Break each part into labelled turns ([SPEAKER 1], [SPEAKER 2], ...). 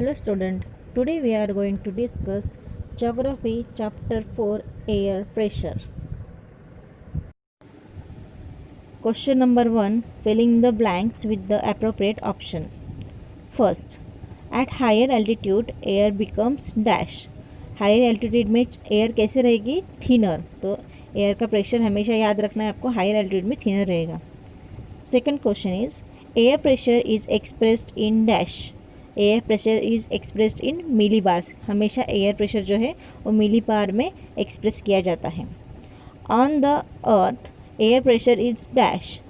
[SPEAKER 1] Hello student, today we are going to discuss Geography chapter 4 Air Pressure. Question number 1, filling the blanks with the appropriate option. First, at higher altitude air becomes dash. Higher altitude में air कैसे रहेगी? Thinner. तो air का pressure हमेशा याद रखना है आपको, हायर एल्टीट्यूड में थिनर रहेगा. Second question is air pressure is expressed in dash. Air pressure is expressed in millibars. हमेशा एयर प्रेशर जो है वो मिली बार में एक्सप्रेस किया जाता है. On the earth air pressure is dash.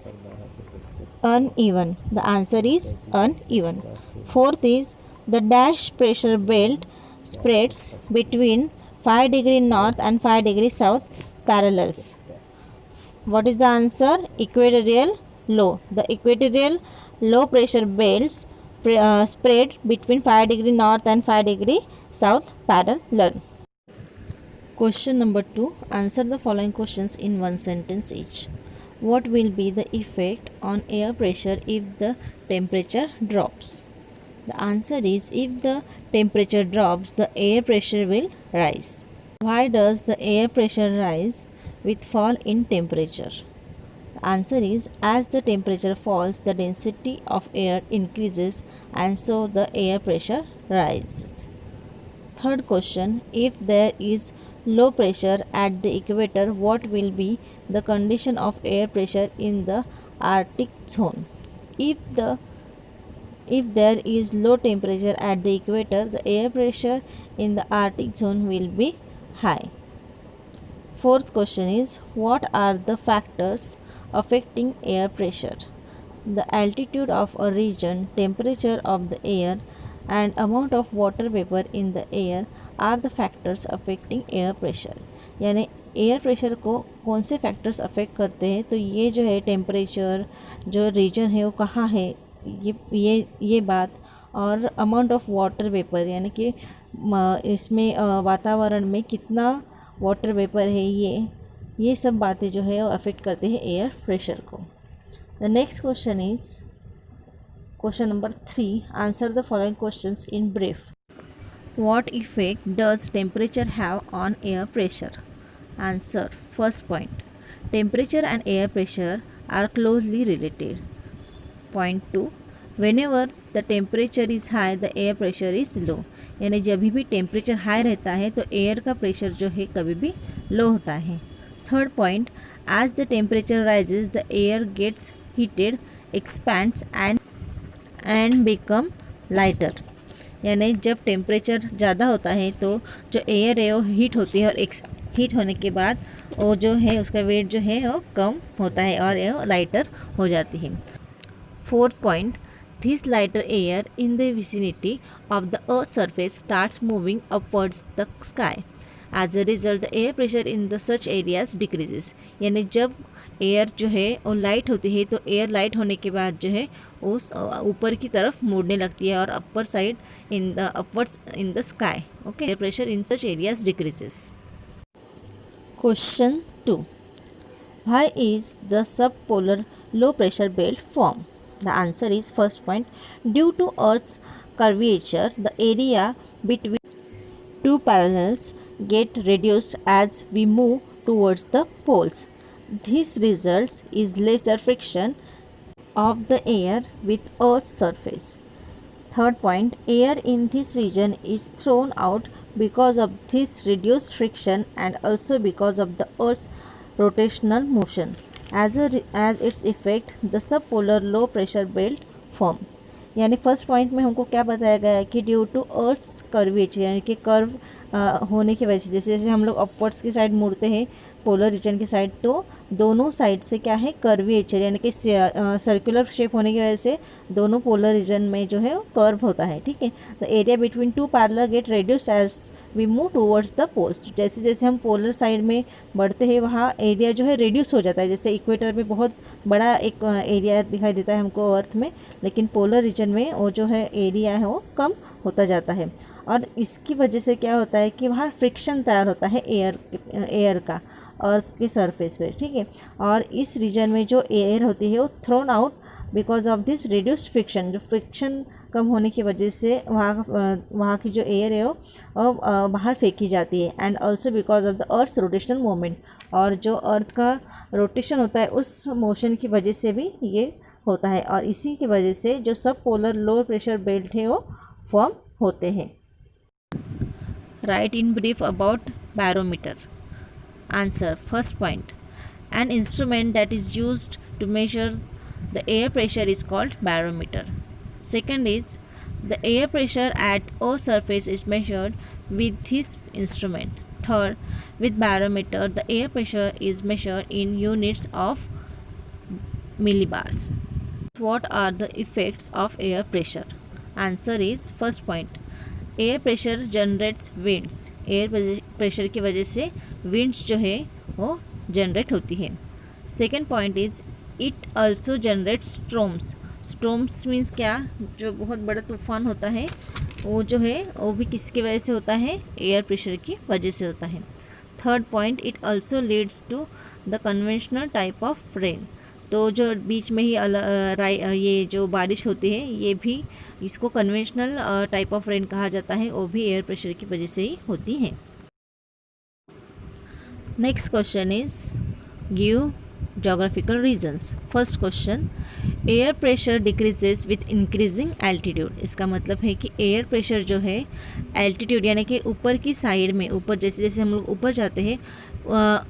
[SPEAKER 1] uneven. The answer is uneven. Fourth is the dash pressure belt spreads between 5 degree north and 5 degree south parallels. What is the answer? Equatorial low. The equatorial low pressure belts spread between 5 degree north and 5 degree south parallel. Question number 2. Answer the following questions in one sentence each. What will be the effect on air pressure if the temperature drops? The answer is if the temperature drops, the air pressure will rise. Why does the air pressure rise with fall in temperature? The answer is as the temperature falls, the density of air increases and so the air pressure rises. Third question, if there is low pressure at the equator, what will be the condition of air pressure in the Arctic zone? If there is low temperature at the equator, the air pressure in the Arctic zone will be high. Fourth question is what are the factors affecting air pressure? The altitude of a region, temperature of the air and amount of water vapor in the air are the factors affecting air pressure. यानी air pressure को कौन से factors affect करते हैं? तो ये जो है टेम्परेचर, जो रीजन है वो कहाँ है, ये बात, और अमाउंट ऑफ वाटर वेपर यानी कि इसमें वातावरण में कितना वाटर वेपर है, ये सब बातें जो है वो अफेक्ट करते हैं एयर प्रेशर को. The next question is Question number 3. Answer the following questions in brief. What effect does temperature have on air pressure? Answer. First point. Temperature and air pressure are closely related. Point 2. Whenever the temperature is high, the air pressure is low. यानी जब भी temperature high रहता है तो air का pressure जो है कभी भी लो होता है. Third point. As the temperature rises, the air gets heated, expands and become lighter. यानी जब टेम्परेचर ज़्यादा होता है तो जो एयर है वो हीट होती है और हीट होने के बाद वो जो है उसका वेट जो है वो कम होता है और ये लाइटर हो जाती है. Fourth point. This lighter air in the vicinity of the earth surface starts moving upwards the sky. As a result the air pressure in the such areas decreases. यानी जब एयर जो है वो लाइट होती है तो एयर लाइट होने के बाद जो है उस ऊपर की तरफ मुड़ने लगती है और upper side in the upwards in the sky. Okay, air pressure in such areas decreases. Question 2. Why is the sub polar low pressure belt form? The answer is first point. Due to earth's curvature the area between two parallels get reduced as we move towards the poles. This results is lesser friction of the air with Earth's surface. Third point, air in this region is thrown out because of this reduced friction and also because of the Earth's rotational motion. As its effect, the subpolar low pressure belt form. यानी first point में हमको क्या बताया गया है कि due to earth's curvature यानी कि कर्व होने की वजह से, जैसे जैसे हम लोग अपवर्ड्स की साइड मुड़ते हैं पोलर रीजन की साइड, तो दोनों साइड से क्या है कर्वेचर यानी कि सर्कुलर शेप होने की वजह से दोनों पोलर रीजन में जो है कर्व होता है. ठीक है, the area between two parallel get reduced as we move towards the poles. जैसे जैसे हम पोलर साइड में बढ़ते हैं वहाँ एरिया जो है रिड्यूस हो जाता है. जैसे इक्वेटर में बहुत बड़ा एक एरिया दिखाई देता है हमको अर्थ में, लेकिन पोलर रीजन में वो जो है एरिया है वो कम होता जाता है. और इसकी वजह से क्या होता है कि वहाँ फ्रिक्शन तैयार होता है एयर का अर्थ के सरफेस पे. ठीक है, और इस रीजन में जो एयर होती है वो thrown out because of this reduced friction, जो फ्रिक्शन कम होने की वजह से वहाँ की जो एयर है वो बाहर फेंकी जाती है। And also because of the earth's rotational moment, और जो अर्थ का रोटेशन होता है उस मोशन की वजह से भी ये होता है, और इसी की वजह से जो सब पोलर लोअर प्रेशर बेल्ट है वो फॉर्म होते हैं। Right in brief about barometer. Answer, first point, an instrument that is used to measure the air pressure is called barometer. Second is, the air pressure at a surface is measured with this instrument. Third, with barometer the air pressure is measured in units of millibars. What are the effects of air pressure? Answer is, first point, air pressure generates winds. Air pressure की वजह से winds जो है वो generate होती है। Second point is, it also generate storms. Storms means क्या, जो बहुत बड़ा तूफान होता है वो जो है वो भी किसकी वजह से होता है, एयर प्रेशर की वजह से होता है। Third point, it also leads to the conventional type of rain. तो जो बीच में ही ये जो बारिश होती है ये भी, इसको कन्वेंशनल टाइप ऑफ रेन कहा जाता है, वो भी एयर प्रेशर की वजह से ही होती है। Next question is, give geographical reasons. First question, air pressure decreases with increasing altitude. इसका मतलब है कि एयर प्रेशर जो है एल्टीट्यूड यानी कि ऊपर की साइड में, ऊपर जैसे जैसे हम लोग ऊपर जाते हैं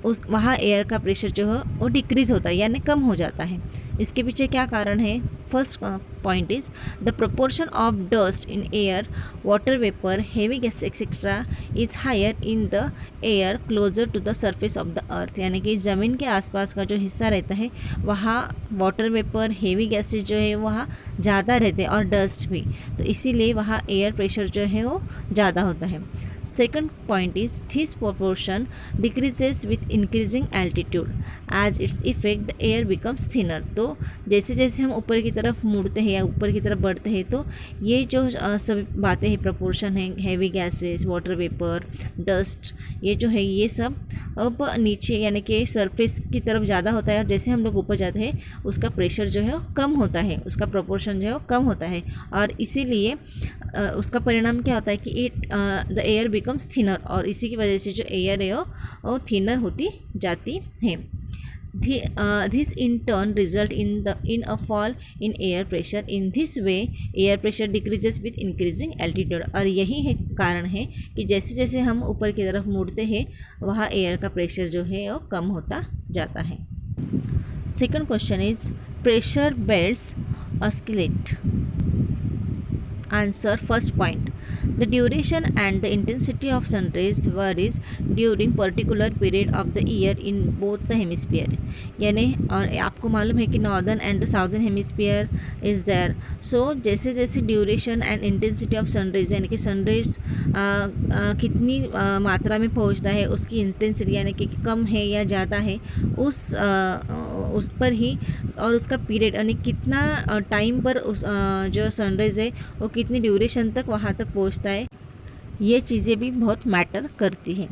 [SPEAKER 1] उस वहाँ एयर का प्रेशर जो है वो डिक्रीज़ होता है यानी कम हो जाता है। इसके पीछे क्या कारण है? First point is the proportion of dust in air, water vapour, heavy gas etcetera is higher in the air closer to the surface of the earth. यानी कि ज़मीन के आसपास का जो हिस्सा रहता है वहाँ वाटर वेपर, हेवी गैसेज जो है वहाँ ज़्यादा रहते हैं और डस्ट भी, तो इसीलिए वहाँ एयर प्रेशर जो है वो ज़्यादा होता है। Second point is, this proportion decreases with increasing altitude. As its effect, the air becomes thinner. तो जैसे जैसे हम ऊपर की तरफ मुड़ते हैं या ऊपर की तरफ बढ़ते हैं तो ये जो सब बातें हैं, प्रपोर्शन है, heavy gases, water vapour, dust, ये जो है ये सब अब नीचे यानी कि सरफेस की तरफ ज़्यादा होता है, और जैसे हम लोग ऊपर जाते हैं उसका प्रेशर जो है कम होता है, उसका प्रपोर्शन जो है कम होता है, और इसीलिए उसका परिणाम क्या होता है कि द एयर बिकम्स थिनर, और इसी की वजह से जो एयर है वो थिनर होती जाती है। This in turn result in a fall in air pressure. In this way air pressure decreases with increasing altitude. और यही है कारण है कि जैसे जैसे हम ऊपर की तरफ मुड़ते हैं वहाँ एयर का प्रेशर जो है वो कम होता जाता है। Second question is, pressure belts oscillate. Answer, first point, the duration and the intensity of sun rays varies during particular period of the year in both the hemisphere. यानी और आपको मालूम है कि northern and the southern hemisphere is there. So जैसे जैसे duration and intensity of sun rays यानी कि सन रेज कितनी मात्रा में पहुंचता है, उसकी इंटेंसिटी यानी कि कम है या ज़्यादा है उस पर ही, और उसका पीरियड यानी कितना टाइम पर उस जो सनराइज है वो कितनी ड्यूरेशन तक वहाँ तक पहुँचता है, ये चीज़ें भी बहुत मैटर करती हैं।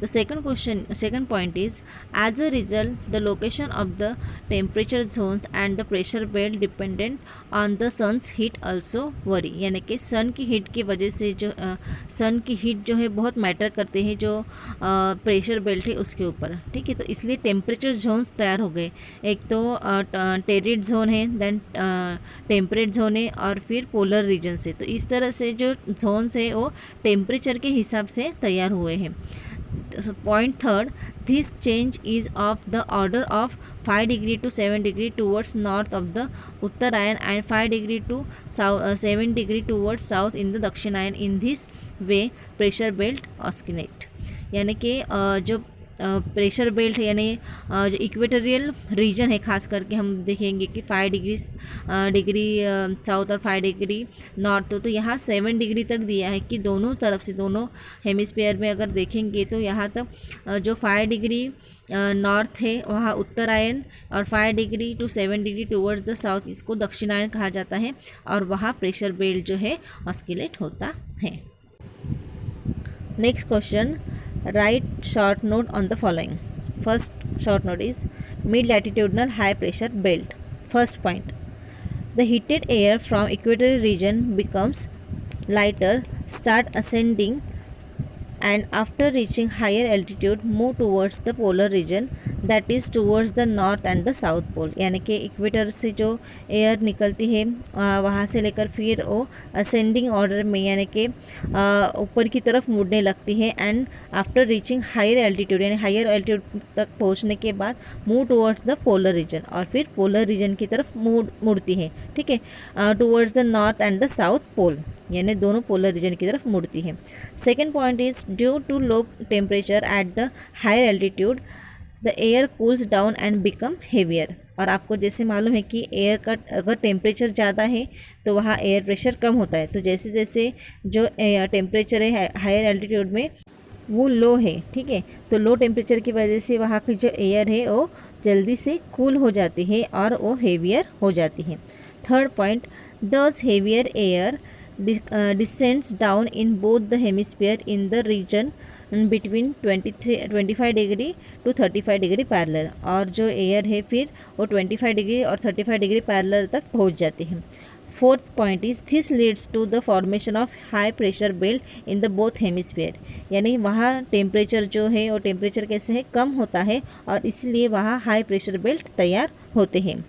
[SPEAKER 1] The second point is, as a result the location of the temperature zones and the pressure belt dependent on the sun's heat also vary. यानी कि सन की हीट की वजह से जो सन की हीट जो है बहुत मैटर करते हैं जो प्रेशर बेल्ट है उसके ऊपर, ठीक है। तो इसलिए टेम्परेचर जोन्स तैयार हो गए, एक तो टेरिड जोन है, देन टेम्परेट जोन है, और फिर पोलर रीजन से। तो इस तरह से जो जोन्स है वो टेम्परेचर के हिसाब से तैयार हुए हैं। Point third, this change is of the order of 5 degree to 7 degree towards north of the Uttarayan and 5 degree to 7 degree towards south in the Dakshinayan. In this way pressure belt oscillate. यानी कि जो pressure belt है यानी जो equatorial region है, खास करके हम देखेंगे कि 5 डिग्री साउथ और 5 डिग्री नॉर्थ, तो यहाँ 7 डिग्री तक दिया है कि दोनों तरफ से, दोनों हेमिस्फीयर में अगर देखेंगे तो यहाँ तक जो 5 डिग्री नॉर्थ है वहाँ उत्तरायण, और 5 degree to 7 degree towards the south इसको दक्षिणायन कहा जाता है, और वहाँ प्रेशर बेल्ट जो है ऑस्किलेट होता है। Next question, write short note on the following. First short note is mid latitudinal high pressure belt. First point, The heated air from equatorial region becomes lighter, start ascending, and after reaching higher altitude move towards the polar region, that is towards the north and the south pole. यानी कि equator से जो air निकलती है वहाँ से लेकर फिर वो असेंडिंग ऑर्डर में यानी कि ऊपर की तरफ मुड़ने लगती है, and after reaching higher altitude यानी हायर एल्टीट्यूड तक पहुँचने के बाद move towards the polar region, और फिर पोलर रीजन की तरफ मुड़ती है, ठीक है, towards the north and the south pole, यानी दोनों पोलर रीजन की तरफ मुड़ती है. Second point is due to low temperature at the higher altitude the air cools down and become heavier. और आपको जैसे मालूम है कि एयर का अगर टेम्परेचर ज़्यादा है तो वहाँ एयर प्रेशर कम होता है, तो जैसे जैसे जो टेम्परेचर है हायर एल्टीट्यूड में वो लो है, ठीक है, तो लो टेम्परेचर की वजह से वहाँ की जो एयर है वो जल्दी से कूल हो जाती है और वो हेवियर हो जाती है. थर्ड पॉइंट, दस heavier air descends down in both the hemisphere in the region between 25 degree to 35 degree parallel, और जो एयर है फिर वो 25 डिग्री और 35 डिग्री पैरेलल तक पहुंच जाती है. Fourth point is this leads to the formation of high pressure belt in the both hemisphere, यानी वहाँ टेम्परेचर जो है वो टेम्परेचर कैसे है कम होता है और इसलिए वहाँ हाई प्रेशर बेल्ट तैयार होते हैं.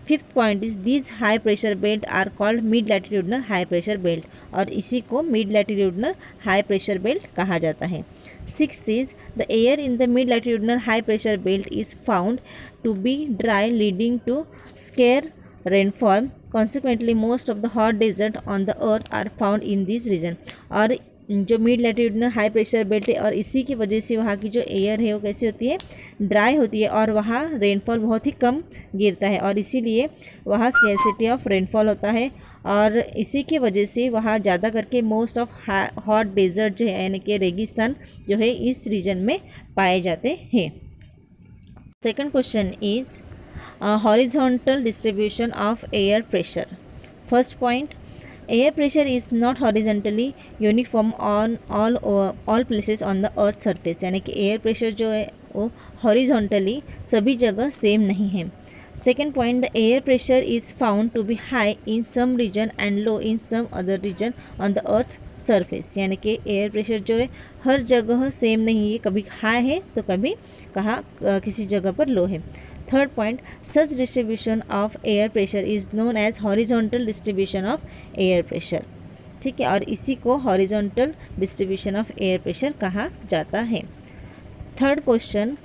[SPEAKER 1] Fifth point is these high pressure belt are called mid latitudinal high pressure belt, और इसी को mid latitudinal high pressure belt कहा जाता है. Sixth is the air in the mid latitudinal high pressure belt is found to be dry leading to scarce rainfall. Consequently most of the hot desert on the earth are found in this region. और जो mid latitudinal high pressure belt है और इसी की वजह से वहाँ की जो एयर है वो कैसी होती है, ड्राई होती है, और वहाँ रेनफॉल बहुत ही कम गिरता है और इसीलिए वहाँ स्कैरसिटी ऑफ रेनफॉल होता है, और इसी की वजह से वहाँ ज़्यादा करके मोस्ट ऑफ हॉट डेजर्ट जो है यानी कि रेगिस्तान जो है इस रीजन में पाए जाते हैं. Second question is horizontal distribution of air pressure. First point, air pressure is not horizontally uniform on all places on the earth surface, यानी कि एयर प्रेशर जो है वो हॉरिजॉन्टली सभी जगह सेम नहीं है. Second point, the air pressure is found to be high in some region and low in some other region on the earth surface, यानी कि एयर प्रेशर जो है हर जगह सेम नहीं है, कभी हाई है तो कभी किसी जगह पर लो है. Third point, such distribution of air pressure is known as horizontal distribution of air pressure, ठीक है, और इसी को horizontal distribution of air pressure कहा जाता है. Third question,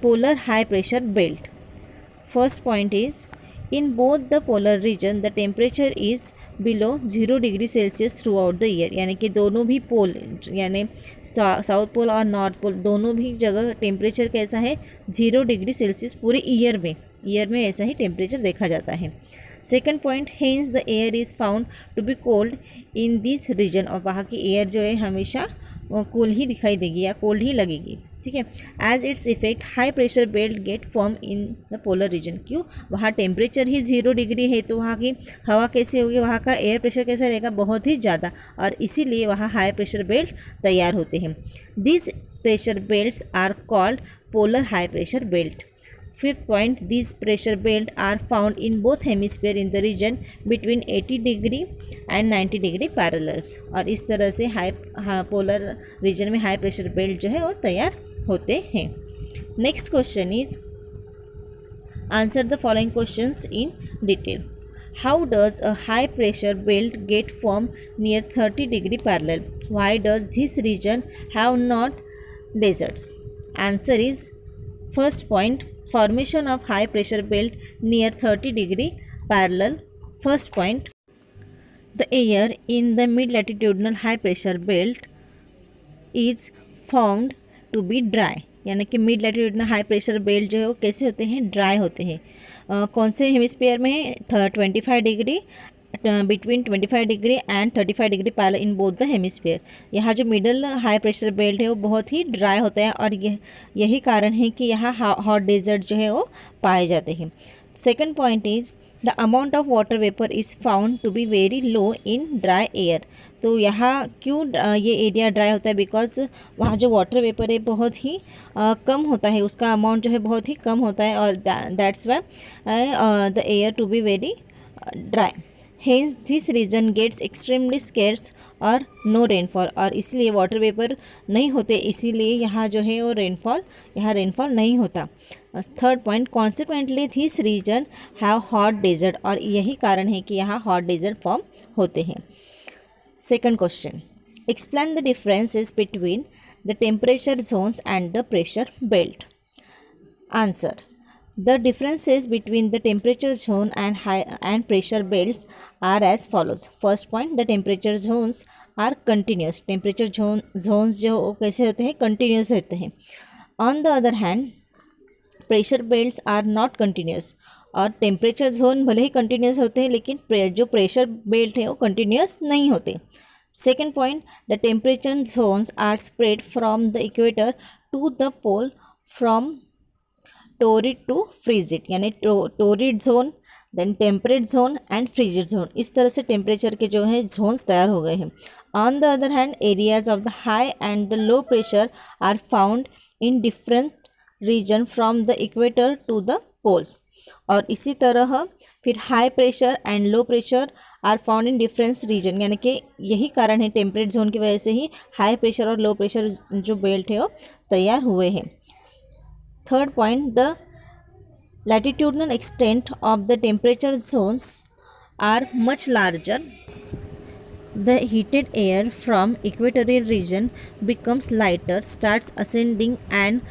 [SPEAKER 1] polar high pressure belt. First point is in both the polar region the temperature is below 0 degree Celsius throughout the year, यानी कि दोनों भी पोल यानी साउथ पोल और north pole दोनों भी जगह टेम्परेचर कैसा है 0 डिग्री सेल्सियस पूरे ईयर में ऐसा ही टेम्परेचर देखा जाता है. Second point, hence the air is found to be cold in this region, और वहाँ की एयर जो है हमेशा कूल ही दिखाई देगी या कोल्ड ही लगेगी, ठीक है. As its effect high pressure belt get form in the polar region. क्यों, वहाँ टेम्परेचर ही 0 डिग्री है तो वहाँ की हवा कैसे होगी, वहाँ का एयर प्रेशर कैसा रहेगा, बहुत ही ज़्यादा, और इसीलिए वहाँ हाई प्रेशर बेल्ट तैयार होते हैं. This pressure belts are called polar high pressure belt. Fifth point, these pressure belt are found in both hemisphere in the region between 80 degree and 90 degree parallels, और इस तरह से पोलर रीजन में high pressure belt जो है वो तैयार होते हैं. Next question is answer the following questions in detail. How does a high pressure belt get form near 30 degree parallel? Why does this region have not deserts? Answer is first point, formation of high pressure belt near 30 degree parallel. First point, the air in the mid latitudinal high pressure belt is found to be dry, यानी कि mid latitudinal high pressure belt जो है वो कैसे होते हैं, dry होते हैं. कौन से हेमिस्फीयर में, 25 degree between 25 degree and 35 degree parallel in both the hemisphere. यहाँ जो मिडल हाई प्रेशर बेल्ट है वो बहुत ही ड्राई होता है और यही कारण है कि यहाँ हॉट डेजर्ट जो है वो पाए जाते हैं. Second point is the amount of water vapour is found to be very low in dry air. तो यहाँ क्यों ये एरिया ड्राई होता है, बिकॉज वहाँ जो वाटर वेपर है बहुत ही कम होता है, उसका अमाउंट जो है बहुत ही कम होता है, और that's why the air to be very dry. Hence this region gets extremely scarce और नो रेनफॉल, और इसलिए वाटर वेपर नहीं होते, इसीलिए यहाँ जो है वो यहाँ रेनफॉल नहीं होता। Third point, consequently this region have hot desert, और यही कारण है कि यहाँ हॉट डेजर्ट फॉर्म होते हैं। Second question, explain the differences between the temperature zones and the pressure belt. Answer, the differences between the temperature zone and pressure belts are as follows. First point, the temperature zones are continuous. Temperature zones जो कैसे होते हैं, continuous रहते हैं. On the other hand, pressure belts are not continuous. और temperature zone भले ही continuous होते हैं, लेकिन जो pressure belt है वो continuous नहीं होते. Second point, the temperature zones are spread from the equator to the pole from torrid to frigid, यानी torrid zone, then temperate zone and frigid zone, इस तरह से टेम्परेचर के जो है जोन्स तैयार हो गए हैं। On the other hand, areas of the high and the low pressure are found in different region from the equator to the poles, और इसी तरह फिर high pressure and low pressure are found in different region, यानी कि यही कारण है temperate zone की वजह से ही हाई प्रेशर और लो प्रेशर जो बेल्ट है वो तैयार हुए हैं। Third point, the latitudinal extent of the temperature zones are much larger. The heated air from equatorial region becomes lighter, starts ascending, and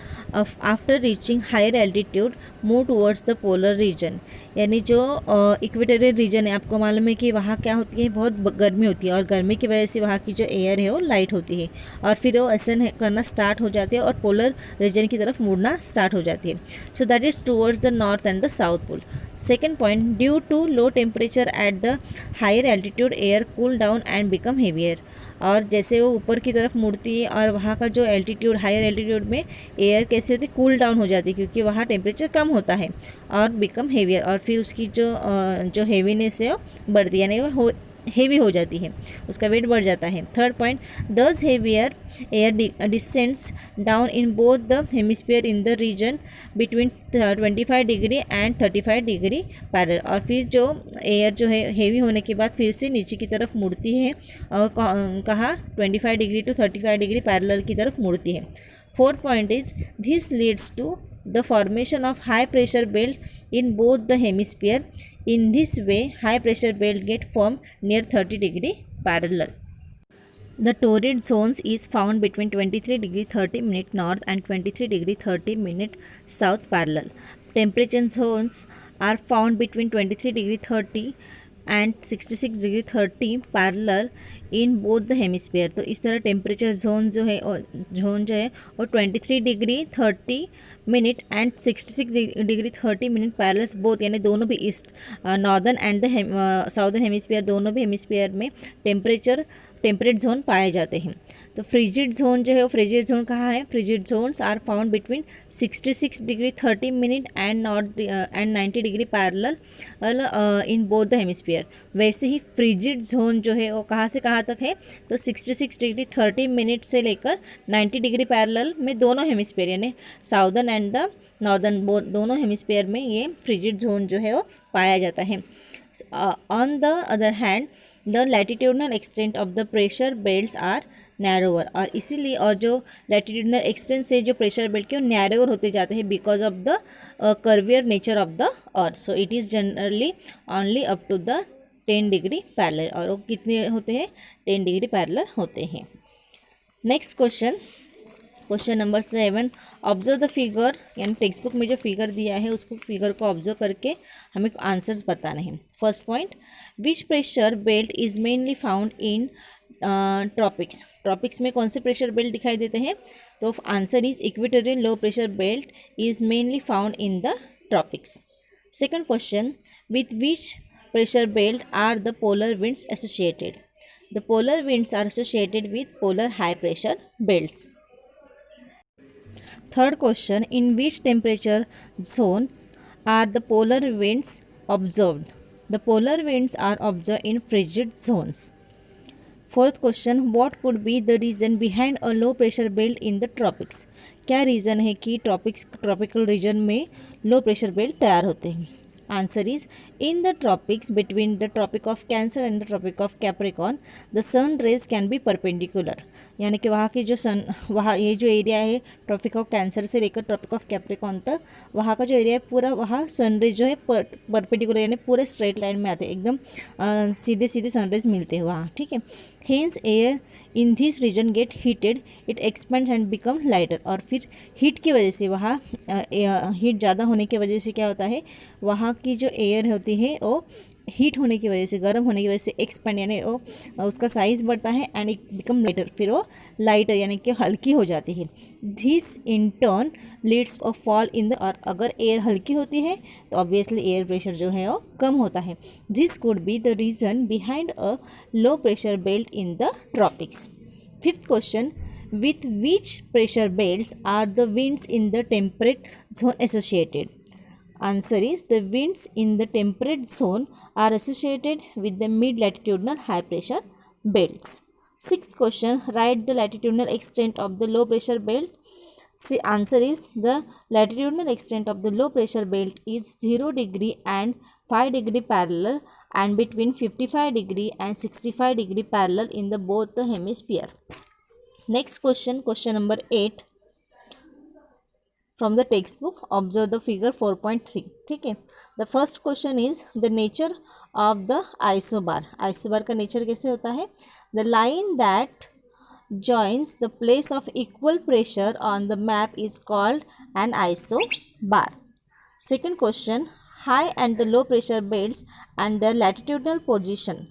[SPEAKER 1] after reaching higher altitude move towards the polar region. यानी जो equatorial region है, आपको मालूम है कि वहाँ क्या होती है, बहुत गर्मी होती है, और गर्मी की वजह से वहाँ की जो एयर है वो लाइट होती है, और फिर वो असेंड करना स्टार्ट हो जाती है और पोलर रीजन की तरफ मुड़ना स्टार्ट हो जाती है. So that is towards the north and the south pole. Second point, due to low temperature at the higher altitude air cool down and become heavier. और जैसे वो ऊपर की तरफ मुड़ती है और वहाँ का जो एल्टीट्यूड, हायर एल्टीट्यूड में एयर कैसे होती है, कूल डाउन हो जाती है, क्योंकि वहाँ टेम्परेचर कम होता है, और बिकम हेवियर, और फिर उसकी जो हेवीनेस है वो बढ़ती है, यानी वो हेवी हो जाती है, उसका वेट बढ़ जाता है. थर्ड पॉइंट, दस heavier air descends down in both the hemisphere in the region between 25 degree and 35 degree parallel, और फिर जो एयर जो है हेवी होने के बाद फिर से नीचे की तरफ मुड़ती है, और कहा 25 डिग्री टू 35 डिग्री पैरेलल की तरफ मुड़ती है. Fourth point is, this leads to the formation of high pressure belt in both the hemisphere. In this way, high pressure belt get formed near 30 degree parallel. The torrid zones is found between 23 degree 30 minute north and 23 degree 30 minute south parallel. Temperature zones are found between 23 degree 30 and 66 degree 30 parallel in both the hemisphere. तो इस तरह temperature zone जो है वो 23 degree 30 minute and 66 degree 30 minute parallels both, यानी दोनों भी east, northern and the southern hemisphere, दोनों भी हेमिस्फीयर में टेम्परेट जोन पाए जाते हैं. तो फ्रिजिड जोन जो है वो फ्रिजिड जोन कहाँ है, frigid zones are found between 66 degree 30 minute and 90 degree parallel in both the hemisphere. वैसे ही फ्रिजिड जोन जो है वो कहाँ से कहाँ तक है, तो 66 डिग्री 30 मिनट से लेकर 90 डिग्री पैरेलल में दोनों हेमिस्फीयर, यानी साउदर्न एंड द नॉर्दर्न दोनों हेमिस्फीयर में ये फ्रिजिड जोन जो है वो पाया जाता है. On the other hand, the latitudinal extent of the pressure belts are narrower, और इसीलिए और जो लैटिट्यूडनल एक्सटेंट से जो प्रेशर बेल्ट के वो नैरोवर होते जाते हैं because of the curvier nature of the earth. So it is generally only up to the 10 degree parallel, और वो कितने होते हैं, 10 डिग्री पैरेलल होते हैं. Next question number 7, observe the figure, यानी टेक्स्ट बुक में जो फिगर दिया है उसको फिगर को ऑब्जर्व करके हमें आंसर्स बताने हैं. First point, which pressure belt is mainly found in tropics. Tropics में कौन से प्रेशर बेल्ट दिखाई देते हैं, तो answer is equatorial low pressure belt is mainly found in the tropics. Second question, with which pressure belt are the polar winds associated. The polar winds are associated with polar high pressure belts. Third question, in which temperature zone are the polar winds observed? The polar winds are observed in frigid zones. Fourth question, what could be the reason behind a low pressure belt in the tropics? क्या reason है कि tropical region में लो pressure belt तैयार होते हैं. Answer is In the tropics, between the Tropic of Cancer and the Tropic of Capricorn, the sun rays can be perpendicular. यानी कि वहाँ की जो सन, वहाँ ये जो एरिया है ट्रॉपिक ऑफ कैंसर से लेकर ट्रॉपिक ऑफ कैप्रिकॉन तक, वहाँ का जो एरिया है पूरा, वहाँ सनरेज जो है परपेंडिकुलर यानी पूरे स्ट्रेट लाइन में आते हैं, एकदम सीधे सीधे सनरेज मिलते हैं वहाँ, ठीक है. Hence air in this region get heated, it expands and become lighter. और फिर हीट की वजह से, वहाँ हीट ज़्यादा होने की वजह से क्या होता है, वहाँ की जो एयर होती है वो हीट होने की वजह से, गर्म होने की वजह से एक्सपेंड यानी वो उसका साइज़ बढ़ता है एंड इट बिकम लाइटर, फिर वो लाइटर यानी कि हल्की हो जाती है. This in turn leads a fall in the, और अगर एयर हल्की होती है तो ऑब्वियसली एयर प्रेशर जो है वो कम होता है. This could be the reason behind a low pressure belt in the tropics. Fifth question, with which pressure belts are the winds in the temperate zone associated? Answer is the winds in the temperate zone are associated with the mid latitudinal high pressure belts. Sixth question, write the latitudinal extent of the low pressure belt. See, answer is the latitudinal extent of the low pressure belt is 0 degree and 5 degree parallel and between 55 degree and 65 degree parallel in the both the hemisphere. Next question, question number 8 from the textbook. Observe the figure 4.3. ठीक है. The first question is the nature of the isobar. Isobar का nature कैसे होता है? The line that joins the place of equal pressure on the map is called an isobar. Second question, high and the low pressure belts and their latitudinal position.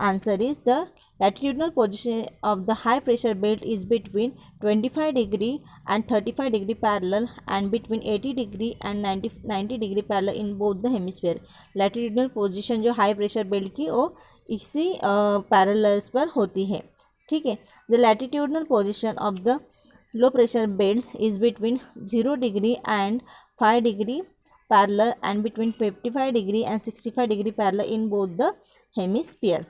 [SPEAKER 1] Answer is the latitudinal position of the high pressure belt is between 25 degree and 35 degree parallel and between 80 degree and 90 degree parallel in both the hemisphere. latitudinal position जो high pressure belt की वो इसी parallels पर होती है, ठीक है. The latitudinal position of the low pressure belts is between 0 degree and 5 degree parallel and between 55 degree and 65 degree parallel in both the hemisphere.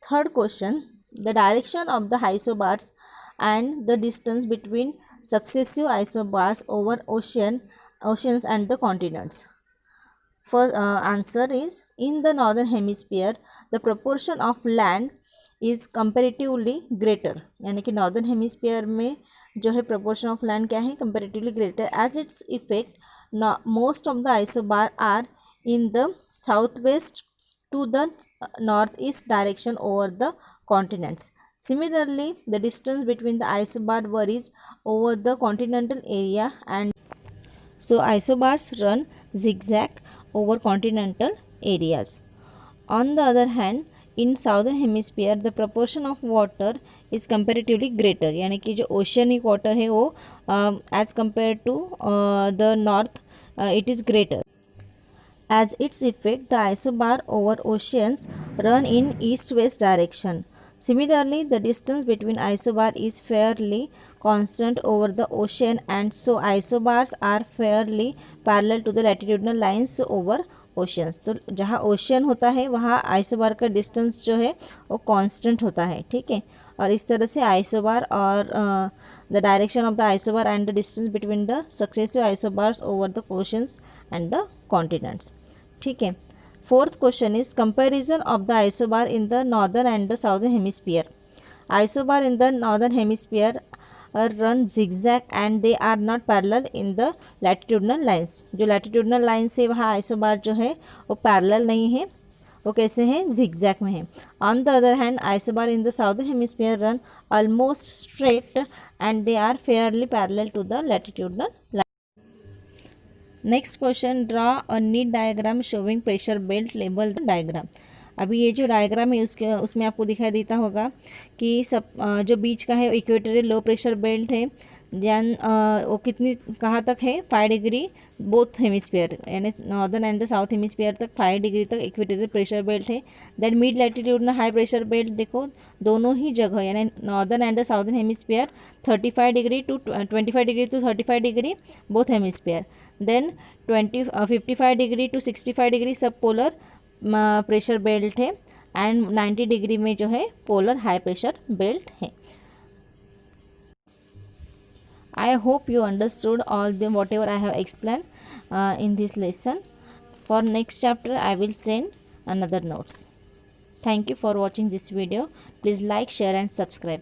[SPEAKER 1] Third question, the direction of the isobars and the distance between successive isobars over oceans and the continents. First answer is, in the northern hemisphere the proportion of land is comparatively greater. यानी कि northern hemisphere में जो है proportion of land क्या है, comparatively greater, as its effect most of the isobar are in the southwest to the northeast direction over the continents. Similarly, the distance between the isobar varies over the continental area, and so isobars run zigzag over continental areas. On the other hand, in southern hemisphere the proportion of water is comparatively greater. यानी कि जो oceanic water है वो as compared to the north it is greater. As its effect, the isobar over oceans run in east-west direction. Similarly, the distance between isobar is fairly constant over the ocean, and so isobars are fairly parallel to the latitudinal lines over oceans. तो जहाँ ocean होता है वहाँ isobar का distance जो है वो constant होता है, ठीक है. और इस तरह से आइसोबार और the direction of the isobar and the distance between the successive isobars over the oceans and the continents, ठीक है. Fourth question is comparison of the isobar in the northern and the southern hemisphere. Isobar in the northern hemisphere run zigzag and they are not parallel in the latitudinal lines. जो latitudinal lines से वहाँ isobar जो है वो parallel नहीं है, वो कैसे हैं, zigzag में है. On the other hand, isobar in the southern hemisphere run almost straight and they are fairly parallel to the latitudinal line. Next question, draw a neat diagram showing pressure belt label diagram. अभी ये जो diagram है उसमें आपको दिखाई देता होगा कि सब जो बीच का है इक्वेटोरियल लो प्रेशर बेल्ट है, देन वो कितनी कहाँ तक है, 5 डिग्री बोथ हेमिस्फीयर यानी northern and the south hemisphere तक 5 डिग्री तक इक्वेटोरियल प्रेशर बेल्ट है. Then mid latitudinal high pressure belt देखो दोनों ही जगह यानी northern and the southern hemisphere 35 degree to 25 degree to 35 degree both hemisphere. Then 55 degree to 65 degree sub polar pressure belt है and 90 degree में जो है पोलर हाई प्रेशर बेल्ट है. I hope you understood all the whatever I have explained in this lesson. For next chapter I will send another notes. Thank you for watching this video. Please like, share and subscribe.